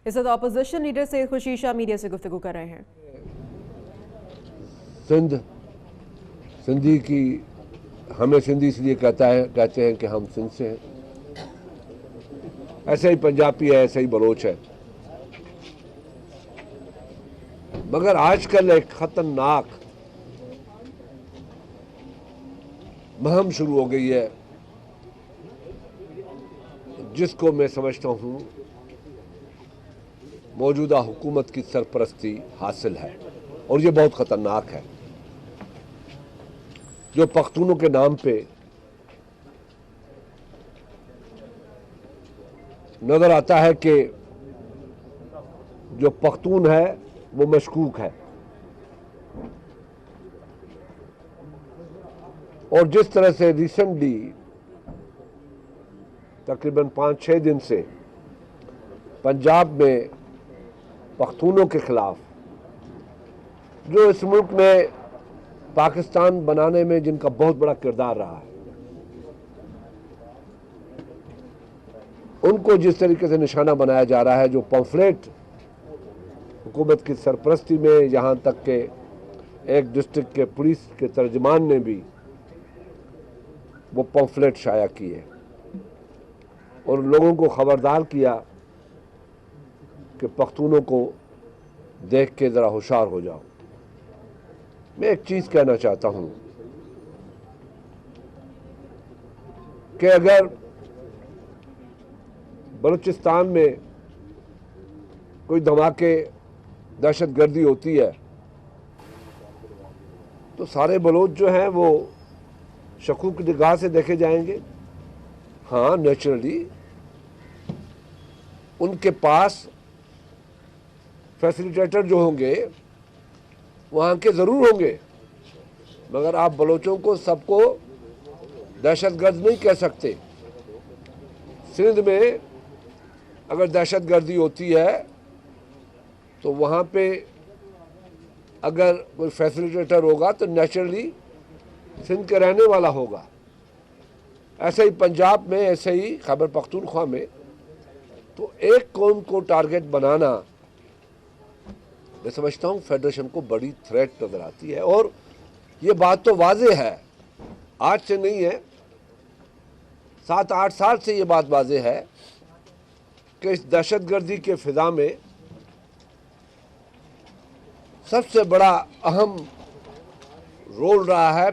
इस वक्त opposition leader Syed Khurshid Shah media से गुफ्तगू कर रहे हैं। सिंधी की हमें सिंधी इसलिए कहते हैं कि हम सिंध से हैं। ऐसे ही पंजाबी है, ऐसे ही बलोच है। मगर आजकल एक खतरनाक मुहिम शुरू हो गई है जिसको मैं समझता हूं मौजूदा हुकूमत की सरपरस्ती हासिल है, और ये बहुत खतरनाक है। जो पख्तूनों के नाम पे नजर आता है कि जो पख्तून है वो मशकूक है, और जिस तरह से रिसेंटली तकरीबन 5-6 दिन से पंजाब में पख्तूनों के खिलाफ, जो इस मुल्क में पाकिस्तान बनाने में जिनका बहुत बड़ा किरदार रहा है, उनको जिस तरीके से निशाना बनाया जा रहा है, जो पम्फलेट हुकूमत की सरपरस्ती में, यहाँ तक के एक डिस्ट्रिक्ट के पुलिस के तर्जमान ने भी वो पम्फलेट शाया किए और लोगों को खबरदार किया कि पख्तूनों को देख के ज़रा होशियार हो जाओ। मैं एक चीज़ कहना चाहता हूँ कि अगर बलूचिस्तान में कोई धमाके, दहशतगर्दी होती है तो सारे बलोच जो हैं वो शकूक निगाह से देखे जाएंगे। हाँ, नेचुरली उनके पास फैसिलिटेटर जो होंगे वहाँ के ज़रूर होंगे, मगर आप बलोचों को सबको दहशतगर्द नहीं कह सकते। सिंध में अगर दहशतगर्दी होती है तो वहाँ पे अगर कोई फैसिलिटेटर होगा तो नेचुरली सिंध के रहने वाला होगा। ऐसे ही पंजाब में, ऐसे ही खैबर पख्तूनख्वा में, तो एक कौम को टारगेट बनाना मैं समझता हूँ फेडरेशन को बड़ी थ्रेट नजर आती है। और ये बात तो वाजे है, आज से नहीं है, 7-8 साल से ये बात वाजे है कि इस दहशतगर्दी के फिजा में सबसे बड़ा अहम रोल रहा है,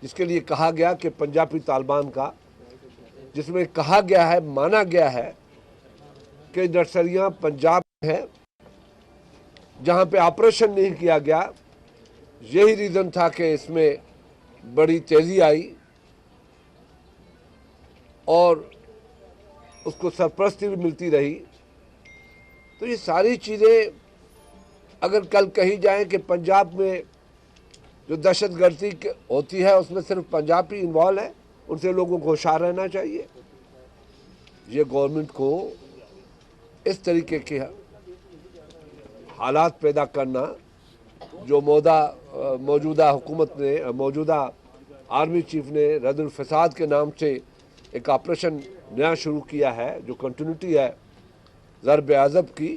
जिसके लिए कहा गया कि पंजाबी तालिबान का, जिसमें कहा गया है, माना गया है कि नर्सरियां पंजाब में हैं जहां पे ऑपरेशन नहीं किया गया। यही रीज़न था कि इसमें बड़ी तेज़ी आई और उसको सरपरस्ती भी मिलती रही। तो ये सारी चीज़ें अगर कल कही जाए कि पंजाब में जो दहशतगर्दी होती है उसमें सिर्फ पंजाबी इन्वॉल्व है, उनसे लोगों को होशियार रहना चाहिए। ये गवर्नमेंट को इस तरीके के हालात पैदा करना, जो मौजूदा हुकूमत ने, मौजूदा आर्मी चीफ ने रद्दुल फसाद के नाम से एक ऑपरेशन नया शुरू किया है, जो कंटिन्यूटी है ज़रब अज़ब की,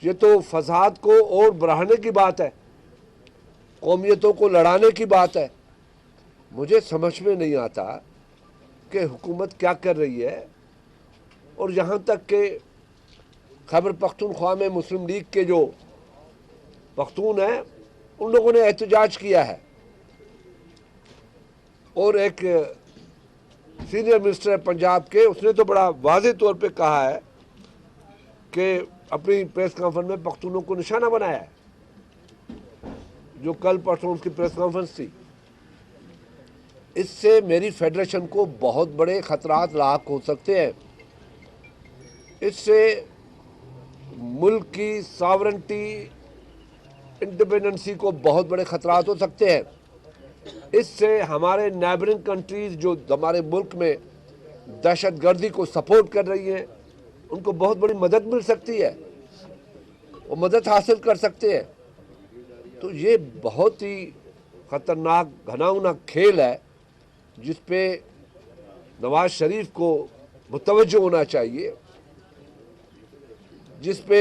ये तो फसाद को और बढ़ाने की बात है, कौमियतों को लड़ाने की बात है। मुझे समझ में नहीं आता कि हुकूमत क्या कर रही है। और यहाँ तक कि खैबर पख्तूनख्वा में मुस्लिम लीग के जो पख्तून हैं उन लोगों ने एहतजाज किया है, और एक सीनियर मिनिस्टर है पंजाब के, उसने तो बड़ा वाज़ेह तौर पे कहा है कि अपनी प्रेस कॉन्फ्रेंस में पख्तूनों को निशाना बनाया है। जो कल परसों उसकी प्रेस कॉन्फ्रेंस थी, इससे मेरी फेडरेशन को बहुत बड़े खतरात लाक हो सकते हैं। इससे मुल्क की सॉवरेंटी, इंडिपेंडेंसी को बहुत बड़े खतरात हो सकते हैं। इससे हमारे नेबरिंग कंट्रीज़ जो हमारे मुल्क में दहशतगर्दी को सपोर्ट कर रही हैं, उनको बहुत बड़ी मदद मिल सकती है, वो मदद हासिल कर सकते हैं। तो ये बहुत ही ख़तरनाक घिनौना खेल है जिस पे नवाज शरीफ को मुतवज्जो होना चाहिए। जिस पे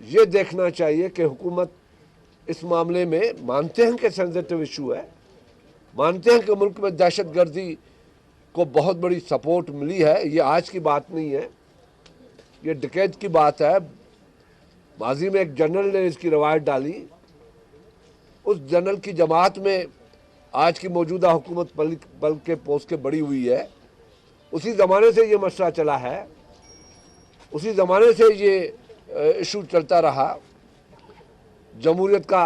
ये देखना चाहिए कि हुकूमत इस मामले में मानते हैं कि सेंसिटिव इशू है, मानते हैं कि मुल्क में दहशतगर्दी को बहुत बड़ी सपोर्ट मिली है। ये आज की बात नहीं है, ये डिकेड की बात है। माजी में एक जनरल ने इसकी रवायत डाली, उस जनरल की जमात में आज की मौजूदा हुकूमत बल के पोस्ट के बड़ी हुई है। उसी ज़माने से ये मसला चला है, उसी ज़माने से ये इशू चलता रहा। जमहूरियत का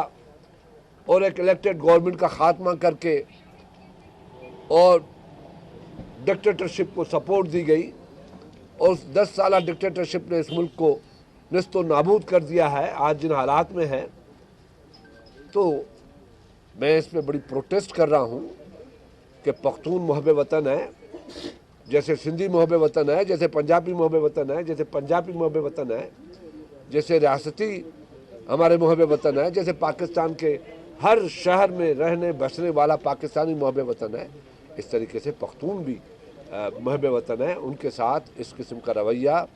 और एक इलेक्टेड गवर्नमेंट का खात्मा करके और डिक्टेटरशिप को सपोर्ट दी गई, और उस 10 साल डिक्टेटरशिप ने इस मुल्क को निस्तो नाबूद कर दिया है आज जिन हालात में है। तो मैं इस पे बड़ी प्रोटेस्ट कर रहा हूँ कि पख्तून मुहब्बे वतन है, जैसे सिंधी मुहब्बे वतन है, जैसे पंजाबी मुहब्बे वतन है, जैसे पंजाबी मुहब्बे वतन है, जैसे रियासती हमारे मुहब्बे वतन है, जैसे पाकिस्तान के हर शहर में रहने बसने वाला पाकिस्तानी मुहब्बे वतन है, इस तरीके से पख्तून भी मुहब्बे वतन है। उनके साथ इस किस्म का रवैया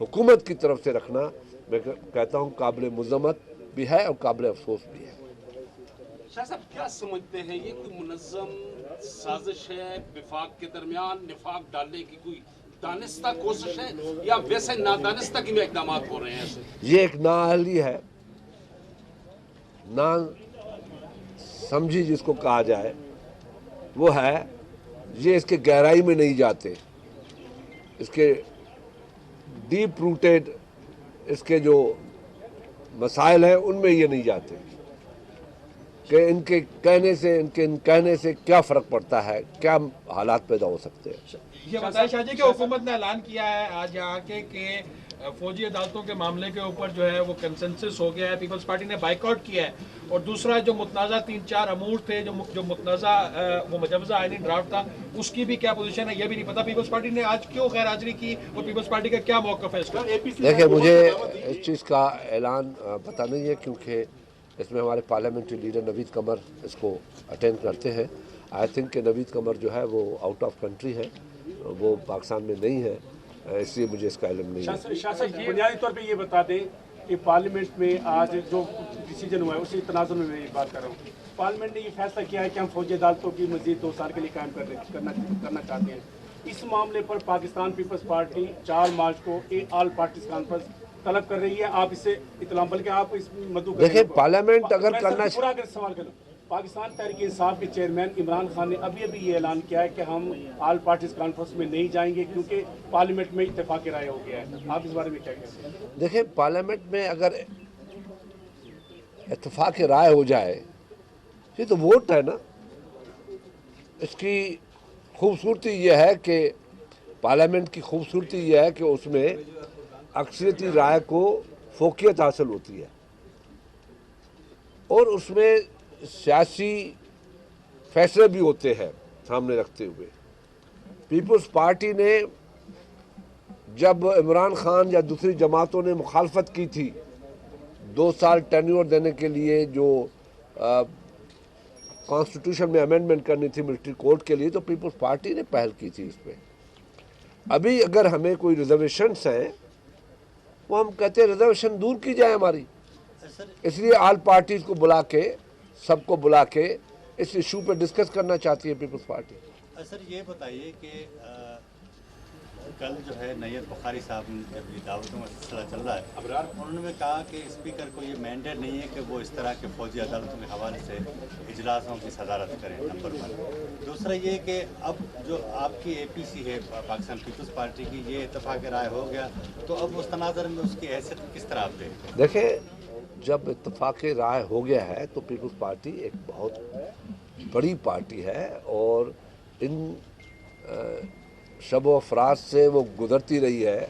हुकूमत की तरफ से रखना मैं कहता हूँ काबिल मुज़म्मत भी है और काबिल अफसोस भी है। शाह साहब क्या समझते हैं, ये कोई मुनज़्ज़म साजिश है विफाक के दरमियान निफाक डालने की, कोई दानिस्ता कोशिश है या वैसे नादानिस्ता की में इक़दाम हो रहे हैं ऐसे? ये एक नाअहली है, ना समझी जिसको कहा जाए वो है। ये इसके गहराई में नहीं जाते, इसके डीप रूटेड इसके जो मसाइल हैं उनमें ये नहीं जाते कि इनके कहने से क्या फ़र्क पड़ता है, क्या हालात पैदा हो सकते हैं। ये बताइए शाह जी कि हुकूमत ने ऐलान किया है आज यहाँ के फौजी अदालतों के मामले के ऊपर जो है वो कंसेंसस हो गया है, पीपल्स पार्टी ने बाइकआउट किया है, और दूसरा जो मुतनाज़ा 3-4 अमूर थे, जो मुतनाज़ा वो मुजवज़ा आईनी ड्राफ्ट था, उसकी भी क्या पोजीशन है ये भी नहीं पता। पीपल्स पार्टी ने आज क्यों गैर हाजिरी की और पीपल्स पार्टी का क्या मौक़िफ़ है इसका? देखिए, मुझे इस चीज़ का ऐलान पता नहीं है, क्योंकि इसमें हमारे पार्लियामेंट्री लीडर नवीद कमर इसको अटेंड करते हैं। आई थिंक कि नवीद कमर जो है वो आउट ऑफ कंट्री है, वो पाकिस्तान में नहीं है, इसलिए मुझे इसका इल्म नहीं है। शाह साहब बुनियादी तौर पे ये बता दें कि पार्लियामेंट में आज जो डिसीजन हुआ है उसी तनाजुर में मैं ये बात कर रहा हूँ। पार्लियामेंट ने ये फैसला किया है कि हम फौजी अदालतों की मजीद 2 साल के लिए कायम करना चाहते हैं। इस मामले पर पाकिस्तान पीपल्स पार्टी 4 मार्च को एक ऑल पार्टीज कॉन्फ्रेंस तलब कर रही है। आप इससे इतलाम, बल्कि आप इस मद्दू देखिए, पार्लियामेंट अगर करना पूरा कर सवाल करूँ, पाकिस्तान तहरीक इंसाफ के चेयरमैन इमरान खान ने अभी ये ऐलान किया है कि हम ऑल पार्टीज कॉन्फ्रेंस में नहीं जाएंगे क्योंकि पार्लियामेंट में इत्तेफाक राय हो गया है। आप इस बारे में क्या कहते हैं? देखिए, पार्लियामेंट में अगर इत्तेफाक राय हो जाए, ये तो वोट है ना। इसकी खूबसूरती यह है कि पार्लियामेंट की खूबसूरती यह है कि उसमें अक्सरियती राय को फोकियत हासिल होती है और उसमें सियासी फैसले भी होते हैं सामने रखते हुए। पीपल्स पार्टी ने जब इमरान खान या दूसरी जमातों ने मुखालफत की थी 2 साल टेन्योर देने के लिए, जो कॉन्स्टिट्यूशन में अमेंडमेंट करनी थी मिलिट्री कोर्ट के लिए, तो पीपल्स पार्टी ने पहल की थी इस पर। अभी अगर हमें कोई रिजर्वेशंस हैं, वो हम कहते हैं रिजर्वेशन दूर की जाए हमारी, इसलिए ऑल पार्टीज को बुला के, सबको बुला के इस इशू पे डिस्कस करना चाहती है पीपल्स पार्टी। सर ये बताइए कि कल जो है नैयत बुखारी साहब जब ये दावतों का सिलसिला चल रहा है, उन्होंने कहा कि स्पीकर को ये मैंडेट नहीं है कि वो इस तरह के फौजी अदालतों के हवाले से इजलासों की सदारत करें, नंबर 1। दूसरा ये कि अब जो आपकी APC है पाकिस्तान पीपल्स पार्टी की, ये इत्तेफाक राय हो गया, तो अब उस तनाज़र में उसकी हैसियत किस तरह आप देखते हैं? देखें, जब इत्तेफाक राय हो गया है तो पीपल्स पार्टी एक बहुत बड़ी पार्टी है और इन शब व फराज से वो गुजरती रही है,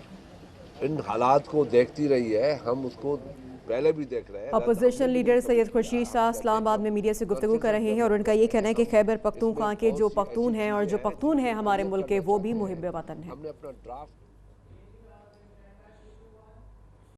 इन हालात को देखती रही है, हम उसको पहले भी देख रहे हैं। अपोजिशन लीडर सैयद खुर्शीद शाह इस्लामाबाद में मीडिया से गुफ्तगू कर रहे हैं और उनका ये कहना है कि खैबर पख्तूनख्वा के जो पख्तून हैं और जो पख्तून हैं हमारे मुल्क के, वो भी मुहिब वतन हैं। हमने अपना ड्राफ्ट